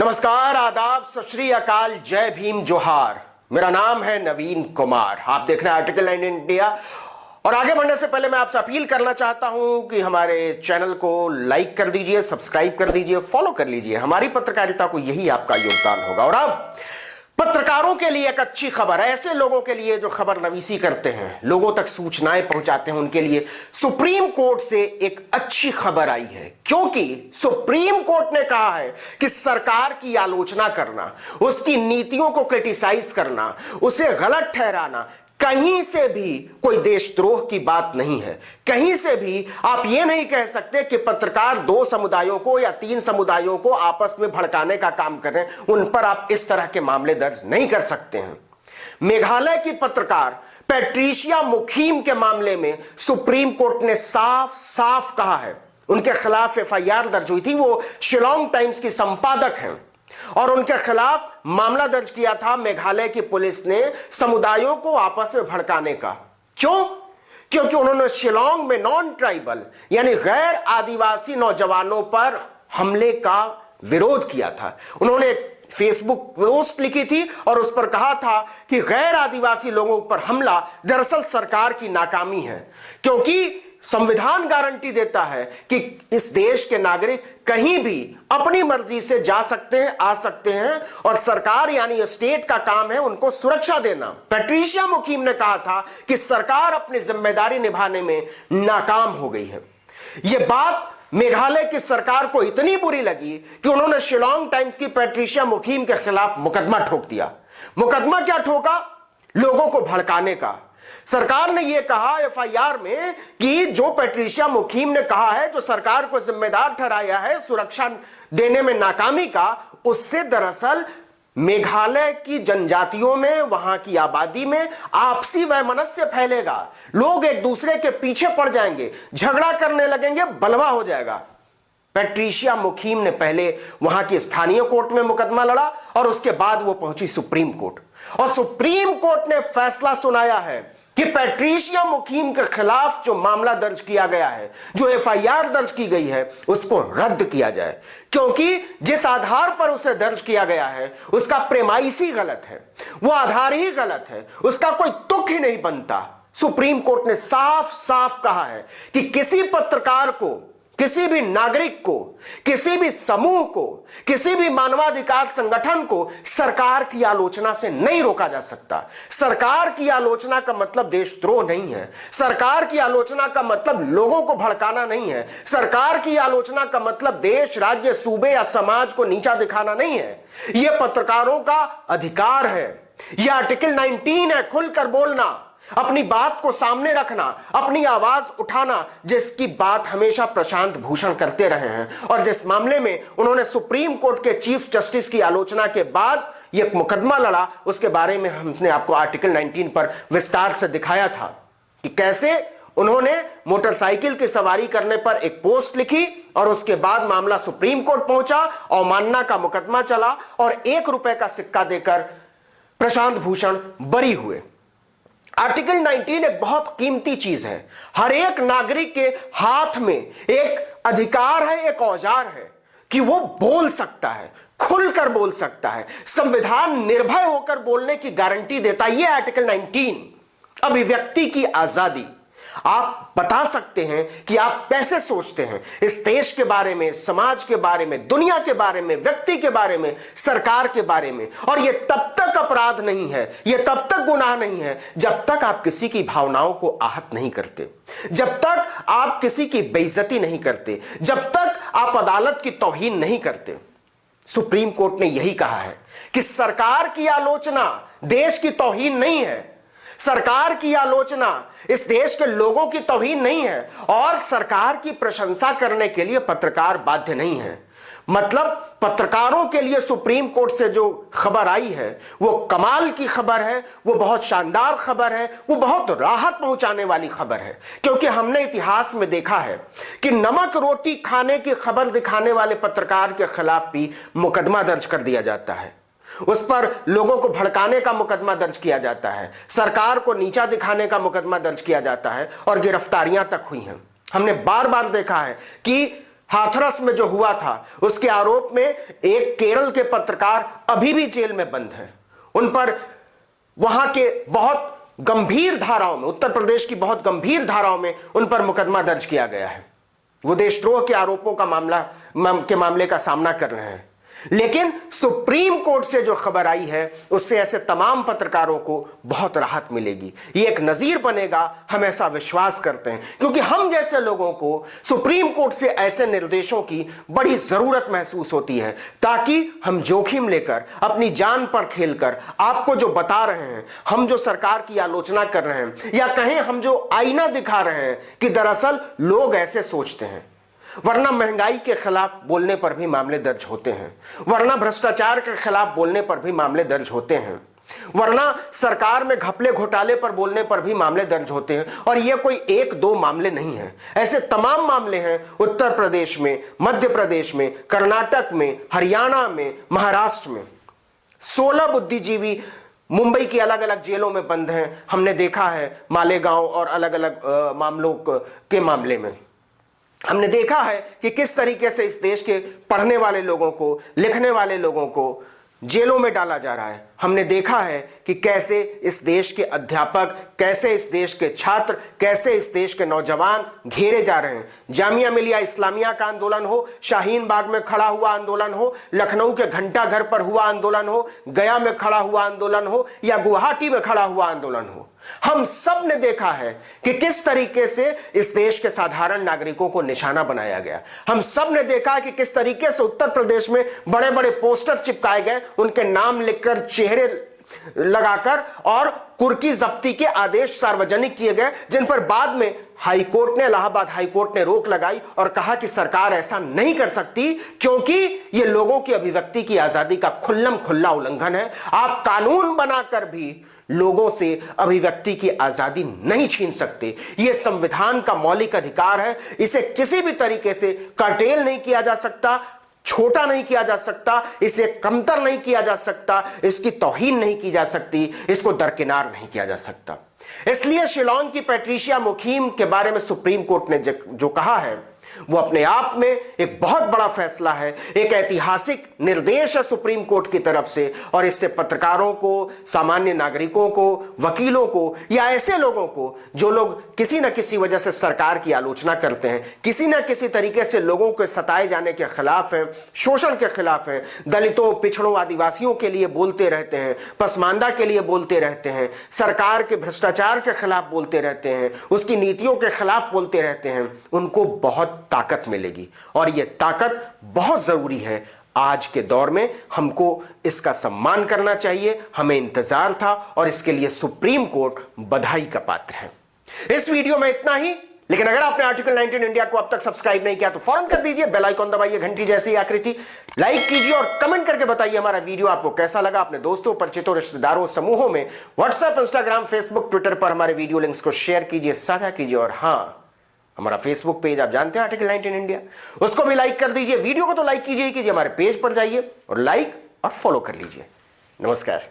नमस्कार, आदाब, सत श्री अकाल, जय भीम, जोहार। मेरा नाम है नवीन कुमार। आप देख रहे हैं आर्टिकल 9 इंडिया। और आगे बढ़ने से पहले मैं आपसे अपील करना चाहता हूं कि हमारे चैनल को लाइक कर दीजिए, सब्सक्राइब कर दीजिए, फॉलो कर लीजिए। हमारी पत्रकारिता को यही आपका योगदान होगा। और अब पत्रकारों के लिए एक अच्छी खबर है, ऐसे लोगों के लिए जो खबर नवीसी करते हैं, लोगों तक सूचनाएं पहुंचाते हैं, उनके लिए सुप्रीम कोर्ट से एक अच्छी खबर आई है। क्योंकि सुप्रीम कोर्ट ने कहा है कि सरकार की आलोचना करना, उसकी नीतियों को क्रिटिसाइज करना, उसे गलत ठहराना कहीं से भी कोई देशद्रोह की बात नहीं है। कहीं से भी आप यह नहीं कह सकते कि पत्रकार दो समुदायों को या तीन समुदायों को आपस में भड़काने का काम कर रहे हैं, उन पर आप इस तरह के मामले दर्ज नहीं कर सकते हैं। मेघालय की पत्रकार पैट्रिशिया मुखीम के मामले में सुप्रीम कोर्ट ने साफ साफ कहा है, उनके खिलाफ एफआईआर दर्ज हुई थी। वो शिलोंग टाइम्स की संपादक हैं और उनके खिलाफ मामला दर्ज किया था मेघालय की पुलिस ने समुदायों को आपस में भड़काने का। क्यों? क्योंकि उन्होंने शिलोंग में नॉन ट्राइबल यानी गैर आदिवासी नौजवानों पर हमले का विरोध किया था। उन्होंने एक फेसबुक पोस्ट लिखी थी और उस पर कहा था कि गैर आदिवासी लोगों पर हमला दरअसल सरकार की नाकामी है, क्योंकि संविधान गारंटी देता है कि इस देश के नागरिक कहीं भी अपनी मर्जी से जा सकते हैं, आ सकते हैं, और सरकार यानी स्टेट का काम है उनको सुरक्षा देना। पैट्रिशिया मुखीम ने कहा था कि सरकार अपनी जिम्मेदारी निभाने में नाकाम हो गई है। यह बात मेघालय की सरकार को इतनी बुरी लगी कि उन्होंने शिलोंग टाइम्स की पैट्रिशिया मुखीम के खिलाफ मुकदमा ठोक दिया। मुकदमा क्या ठोका? लोगों को भड़काने का। सरकार ने यह कहा एफआईआर में कि जो पैट्रिशिया मुखीम ने कहा है, जो सरकार को जिम्मेदार ठहराया है सुरक्षा देने में नाकामी का, उससे दरअसल मेघालय की जनजातियों में, वहां की आबादी में आपसी वैमनस्य फैलेगा। लोग एक दूसरे के पीछे पड़ जाएंगे, झगड़ा करने लगेंगे, बलवा हो जाएगा। पैट्रिशिया मुखीम ने पहले वहां की स्थानीय कोर्ट में मुकदमा लड़ा और उसके बाद वो पहुंची सुप्रीम कोर्ट, और सुप्रीम कोर्ट ने फैसला सुनाया है कि पैट्रिशिया मुखीम के खिलाफ जो मामला दर्ज किया गया है, जो एफआईआर दर्ज की गई है, उसको रद्द किया जाए। क्योंकि जिस आधार पर उसे दर्ज किया गया है उसका प्रेमाइस ही गलत है, वो आधार ही गलत है, उसका कोई तुक ही नहीं बनता। सुप्रीम कोर्ट ने साफ साफ कहा है कि किसी पत्रकार को, किसी भी नागरिक को, किसी भी समूह को, किसी भी मानवाधिकार संगठन को सरकार की आलोचना से नहीं रोका जा सकता। सरकार की आलोचना का मतलब देशद्रोह नहीं है। सरकार की आलोचना का मतलब लोगों को भड़काना नहीं है। सरकार की आलोचना का मतलब देश, राज्य, सूबे या समाज को नीचा दिखाना नहीं है। यह पत्रकारों का अधिकार है। यह आर्टिकल 19 है, खुलकर बोलना, अपनी बात को सामने रखना, अपनी आवाज उठाना, जिसकी बात हमेशा प्रशांत भूषण करते रहे हैं और जिस मामले में उन्होंने सुप्रीम कोर्ट के चीफ जस्टिस की आलोचना के बाद यह मुकदमा लड़ा, उसके बारे में हमने आपको आर्टिकल 19 पर विस्तार से दिखाया था कि कैसे उन्होंने मोटरसाइकिल की सवारी करने पर एक पोस्ट लिखी और उसके बाद मामला सुप्रीम कोर्ट पहुंचा, अवमानना का मुकदमा चला और ₹1 का सिक्का देकर प्रशांत भूषण बरी हुए। आर्टिकल 19 एक बहुत कीमती चीज है। हर एक नागरिक के हाथ में एक अधिकार है, एक औजार है कि वो बोल सकता है, खुलकर बोल सकता है। संविधान निर्भय होकर बोलने की गारंटी देता है। यह आर्टिकल 19 अभिव्यक्ति की आजादी। आप बता सकते हैं कि आप कैसे सोचते हैं इस देश के बारे में, समाज के बारे में, दुनिया के बारे में, व्यक्ति के बारे में, सरकार के बारे में। और यह तब तक अपराध नहीं है, यह तब तक गुनाह नहीं है जब तक आप किसी की भावनाओं को आहत नहीं करते, जब तक आप किसी की बेइज्जती नहीं करते, जब तक आप अदालत की तौहीन नहीं करते। सुप्रीम कोर्ट ने यही कहा है कि सरकार की आलोचना देश की तौहीन नहीं है, सरकार की आलोचना इस देश के लोगों की तौहीन नहीं है, और सरकार की प्रशंसा करने के लिए पत्रकार बाध्य नहीं है। मतलब पत्रकारों के लिए सुप्रीम कोर्ट से जो खबर आई है वो कमाल की खबर है, वो बहुत शानदार खबर है, वो बहुत राहत पहुंचाने वाली खबर है। क्योंकि हमने इतिहास में देखा है कि नमक रोटी खाने की खबर दिखाने वाले पत्रकार के खिलाफ भी मुकदमा दर्ज कर दिया जाता है, उस पर लोगों को भड़काने का मुकदमा दर्ज किया जाता है, सरकार को नीचा दिखाने का मुकदमा दर्ज किया जाता है और गिरफ्तारियां तक हुई हैं। हमने बार बार देखा है कि हाथरस में जो हुआ था उसके आरोप में एक केरल के पत्रकार अभी भी जेल में बंद हैं। उन पर वहां के बहुत गंभीर धाराओं में, उत्तर प्रदेश की बहुत गंभीर धाराओं में उन पर मुकदमा दर्ज किया गया है। वो देशद्रोह के आरोपों का मामले का सामना कर रहे हैं। लेकिन सुप्रीम कोर्ट से जो खबर आई है उससे ऐसे तमाम पत्रकारों को बहुत राहत मिलेगी। ये एक नजीर बनेगा, हम ऐसा विश्वास करते हैं, क्योंकि हम जैसे लोगों को सुप्रीम कोर्ट से ऐसे निर्देशों की बड़ी जरूरत महसूस होती है, ताकि हम जोखिम लेकर, अपनी जान पर खेलकर आपको जो बता रहे हैं, हम जो सरकार की आलोचना कर रहे हैं, या कहें हम जो आईना दिखा रहे हैं कि दरअसल लोग ऐसे सोचते हैं। वरना महंगाई के खिलाफ बोलने पर भी मामले दर्ज होते हैं, वरना भ्रष्टाचार के खिलाफ बोलने पर भी मामले दर्ज होते हैं, वरना सरकार में घपले घोटाले पर बोलने पर भी मामले दर्ज होते हैं। और ये कोई एक दो मामले नहीं हैं, ऐसे तमाम मामले हैं। उत्तर प्रदेश में, मध्य प्रदेश में, कर्नाटक में, हरियाणा में, महाराष्ट्र में 16 बुद्धिजीवी मुंबई की अलग अलग जेलों में बंद हैं। हमने देखा है मालेगांव और अलग अलग मामलों के मामले में हमने देखा है कि किस तरीके से इस देश के पढ़ने वाले लोगों को, लिखने वाले लोगों को जेलों में डाला जा रहा है। हमने देखा है कि कैसे इस देश के अध्यापक, कैसे इस देश के छात्र, कैसे इस देश के नौजवान घेरे जा रहे हैं। जामिया मिलिया इस्लामिया का आंदोलन हो, शाहीन बाग में खड़ा हुआ आंदोलन हो, लखनऊ के घंटा घर पर हुआ आंदोलन हो, गया में खड़ा हुआ आंदोलन हो, या गुवाहाटी में खड़ा हुआ आंदोलन हो, हम सब ने देखा है कि किस तरीके से इस देश के साधारण नागरिकों को निशाना बनाया गया। हम सब ने देखा कि किस तरीके से उत्तर प्रदेश में बड़े बड़े पोस्टर चिपकाए गए, उनके नाम लिखकर, चेहरे लगाकर, और कुर्की जब्ती के आदेश सार्वजनिक किए गए, जिन पर बाद में हाईकोर्ट ने, इलाहाबाद हाईकोर्ट ने रोक लगाई और कहा कि सरकार ऐसा नहीं कर सकती, क्योंकि यह लोगों की अभिव्यक्ति की आजादी का खुल्लम खुल्ला उल्लंघन है। आप कानून बनाकर भी लोगों से अभिव्यक्ति की आजादी नहीं छीन सकते। यह संविधान का मौलिक अधिकार है, इसे किसी भी तरीके से कर्टेल नहीं किया जा सकता, छोटा नहीं किया जा सकता, इसे कमतर नहीं किया जा सकता, इसकी तौहीन नहीं की जा सकती, इसको दरकिनार नहीं किया जा सकता। इसलिए शिलांग की पैट्रिशिया मुखीम के बारे में सुप्रीम कोर्ट ने जो कहा है वो अपने आप में एक बहुत बड़ा फैसला है, एक ऐतिहासिक निर्देश है सुप्रीम कोर्ट की तरफ से। और इससे पत्रकारों को, सामान्य नागरिकों को, वकीलों को, या ऐसे लोगों को जो लोग किसी न किसी वजह से सरकार की आलोचना करते हैं, किसी न किसी तरीके से लोगों के सताए जाने के खिलाफ हैं, शोषण के खिलाफ हैं, दलितों, पिछड़ों, आदिवासियों के लिए बोलते रहते हैं, पसमानदा के लिए बोलते रहते हैं, सरकार के भ्रष्टाचार के खिलाफ बोलते रहते हैं, उसकी नीतियों के खिलाफ बोलते रहते हैं, उनको बहुत ताकत मिलेगी। और यह ताकत बहुत जरूरी है आज के दौर में। हमको इसका सम्मान करना चाहिए, हमें इंतजार था, और इसके लिए सुप्रीम कोर्ट बधाई का पात्र है। इस वीडियो में इतना ही, लेकिन अगर आपने आर्टिकल 19 इंडिया को अब तक सब्सक्राइब नहीं किया तो फौरन कर दीजिए, बेल आइकॉन दबाइए, घंटी जैसी आकृति, लाइक कीजिए और कमेंट करके बताइए हमारा वीडियो आपको कैसा लगा। अपने दोस्तों, परिचितों, रिश्तेदारों, समूहों में, व्हाट्सएप, इंस्टाग्राम, फेसबुक, ट्विटर पर हमारे वीडियो लिंक्स को शेयर कीजिए, साझा कीजिए। और हां, हमारा फेसबुक पेज आप जानते हैं, आर्टिकल 19 इंडिया, उसको भी लाइक कर दीजिए। वीडियो को तो लाइक कीजिए, हमारे पेज पर जाइए और लाइक और फॉलो कर लीजिए। नमस्कार।